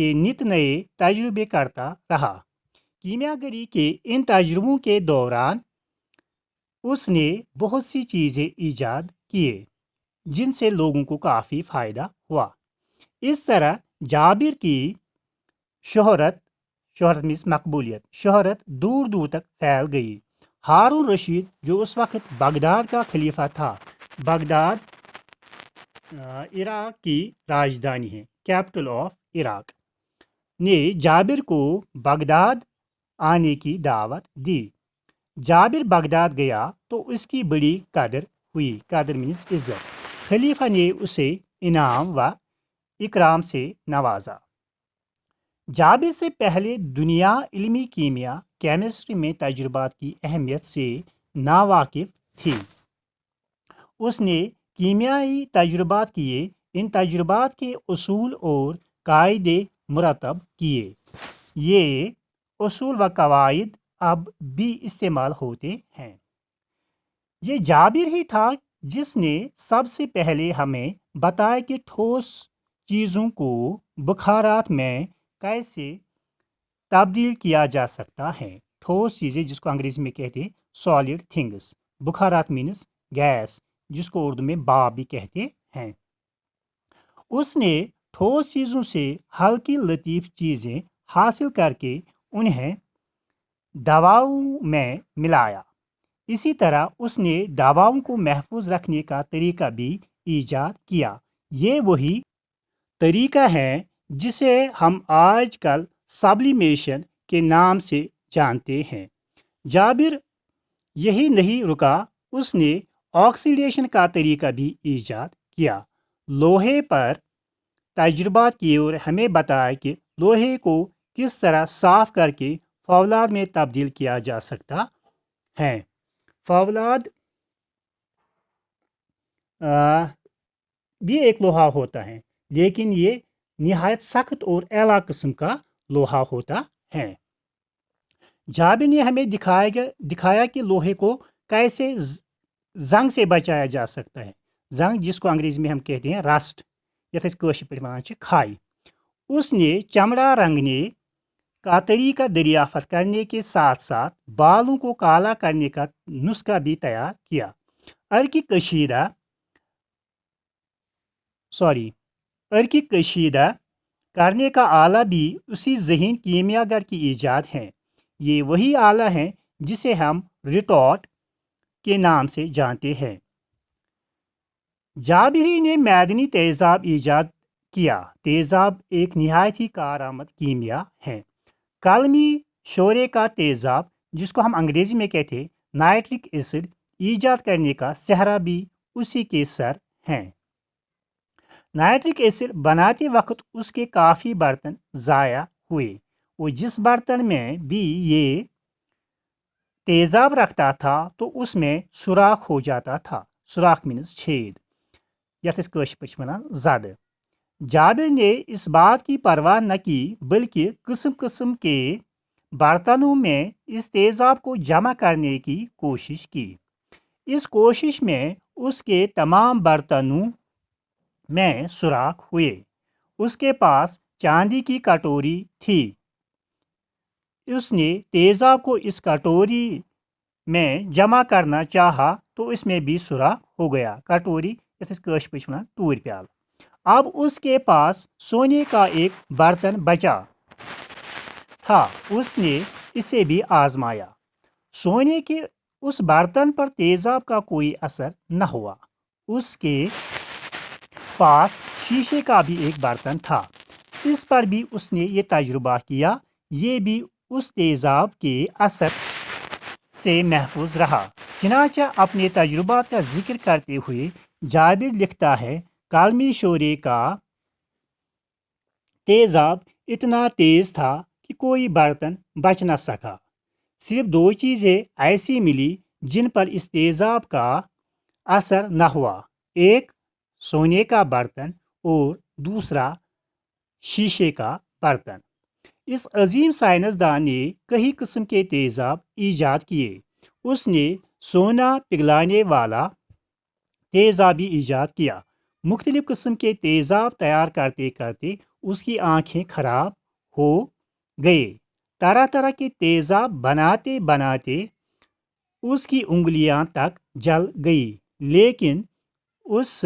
کے نت نئے تجربے کرتا رہا۔ کیمیا گری کے ان تجربوں کے دوران اس نے بہت سی چیزیں ایجاد کیے جن سے لوگوں کو کافی فائدہ ہوا۔ اس طرح جابر کی شہرت مینس مقبولیت دور دور تک پھیل گئی۔ ہارون رشید جو اس وقت بغداد کا خلیفہ تھا، بغداد عراق کی راجدھانی ہے، کیپٹل آف عراق، نے جابر کو بغداد آنے کی دعوت دی۔ جابر بغداد گیا تو اس کی بڑی قدر ہوئی، قدر مینس عزت۔ خلیفہ نے اسے انعام و اکرام سے نوازا۔ جابر سے پہلے دنیا علمی کیمیا، کیمسٹری میں تجربات کی اہمیت سے ناواقف تھی۔ اس نے کیمیائی تجربات کیے، ان تجربات کے اصول اور قاعدے مرتب کیے۔ یہ اصول و قواعد اب بھی استعمال ہوتے ہیں۔ یہ جابر ہی تھا جس نے سب سے پہلے ہمیں بتایا کہ ٹھوس چیزوں کو بخارات میں کیسے تبدیل کیا جا سکتا ہے۔ ٹھوس چیزیں جس کو انگریزی میں کہتے ہیں سالڈ تھنگس، بخارات مینس گیس، جس کو اردو میں بھاپ بھی کہتے ہیں۔ اس نے ٹھوس چیزوں سے ہلکی لطیف چیزیں حاصل کر کے انہیں دواؤں میں ملایا۔ اسی طرح اس نے دواؤں کو محفوظ رکھنے کا طریقہ بھی ایجاد کیا۔ یہ وہی طریقہ ہے جسے ہم آج کل سبلیمیشن کے نام سے جانتے ہیں۔ جابر یہی نہیں رکا، اس نے آکسیڈیشن کا طریقہ بھی ایجاد کیا۔ لوہے پر تجربات کیے اور ہمیں بتایا کہ لوہے کو کس طرح صاف کر کے فولاد میں تبدیل کیا جا سکتا ہے۔ فولاد بھی ایک لوہا ہوتا ہے، لیکن یہ نہایت سخت اور اعلیٰ قسم کا لوہا ہوتا ہے۔ جابر نے ہمیں دکھایا کہ لوہے کو کیسے زنگ سے بچایا جا سکتا ہے۔ زنگ جس کو انگریزی میں ہم کہتے ہیں رسٹ، یتھ أسۍ کٲشِر پٲٹھۍ وَنان چھِ کھائی۔ اس نے چمڑا رنگنے کا طریقہ دریافت کرنے کے ساتھ ساتھ بالوں کو کالا کرنے کا نسخہ بھی تیار کیا۔ ارکی کشیدہ کرنے کا آلہ بھی اسی ذہین کیمیا گر کی ایجاد ہے۔ یہ وہی آلہ ہے جسے ہم ریٹارٹ کے نام سے جانتے ہیں۔ جابری نے معدنی تیزاب ایجاد کیا۔ تیزاب ایک نہایت ہی کارآمد کیمیا ہے۔ کالمی شورے کا تیزاب جس کو ہم انگریزی میں کہتے ہیں نائٹرک ایسڈ ایجاد کرنے کا سہرا بھی اسی کے سر ہیں۔ نائٹرک ایسڈ بناتے وقت اس کے کافی برتن ضائع ہوئے، اور جس برتن میں بھی یہ تیزاب رکھتا تھا تو اس میں سوراخ ہو جاتا تھا۔ سوراخ مینس چھید، یتھ أسۍ کٲشِر پٲٹھۍ چھِ وَنان زدٕ۔ جابر نے اس بات کی پرواہ نہ کی بلکہ قسم قسم کے برتنوں میں اس تیزاب کو جمع کرنے کی کوشش کی۔ اس کوشش میں اس کے تمام برتنوں میں سوراخ ہوئے۔ اس کے پاس چاندی کی کٹوری تھی۔ اس نے تیزاب کو اس کٹوری میں جمع کرنا چاہا تو اس میں بھی سوراخ ہو گیا۔ کٹوری یتھ أسۍ کٲشِر پٲٹھۍ چھِ وَنان ٹوٗرۍ پیالہٕ۔ اب اس کے پاس سونے کا ایک برتن بچا تھا، اس نے اسے بھی آزمایا۔ سونے کے اس برتن پر تیزاب کا کوئی اثر نہ ہوا۔ اس کے پاس شیشے کا بھی ایک برتن تھا، اس پر بھی اس نے یہ تجربہ کیا، یہ بھی اس تیزاب کے اثر سے محفوظ رہا۔ چنانچہ اپنے تجربات کا ذکر کرتے ہوئے جابر لکھتا ہے، کالمی شورے کا تیزاب اتنا تیز تھا کہ کوئی برتن بچ نہ سکا۔ صرف دو چیزیں ایسی ملی جن پر اس تیزاب کا اثر نہ ہوا، ایک سونے کا برتن اور دوسرا شیشے کا برتن۔ اس عظیم سائنسدان نے کئی قسم کے تیزاب ایجاد کیے۔ اس نے سونا پگھلانے والا تیزاب بھی ایجاد کیا۔ مختلف قسم کے تیزاب تیار کرتے کرتے اس کی آنکھیں خراب ہو گئے۔ طرح طرح کے تیزاب بناتے بناتے اس کی انگلیاں تک جل گئی، لیکن اس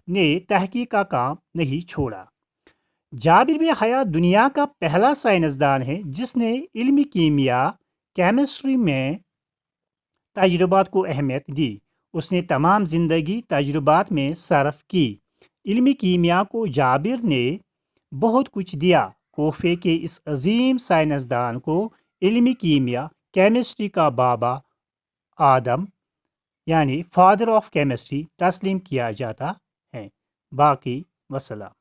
نے تحقیق کا کام نہیں چھوڑا۔ جابر بن حیات دنیا کا پہلا سائنسدان ہے جس نے علمی کیمیا، کیمسٹری میں تجربات کو اہمیت دی۔ اس نے تمام زندگی تجربات میں صرف کی۔ علمی کیمیا کو جابر نے بہت کچھ دیا۔ کوفے کے اس عظیم سائنسدان کو علمی کیمیا، کیمسٹری کا بابا آدم یعنی فادر آف کیمسٹری تسلیم کیا جاتا ہے۔ باقی وسلام۔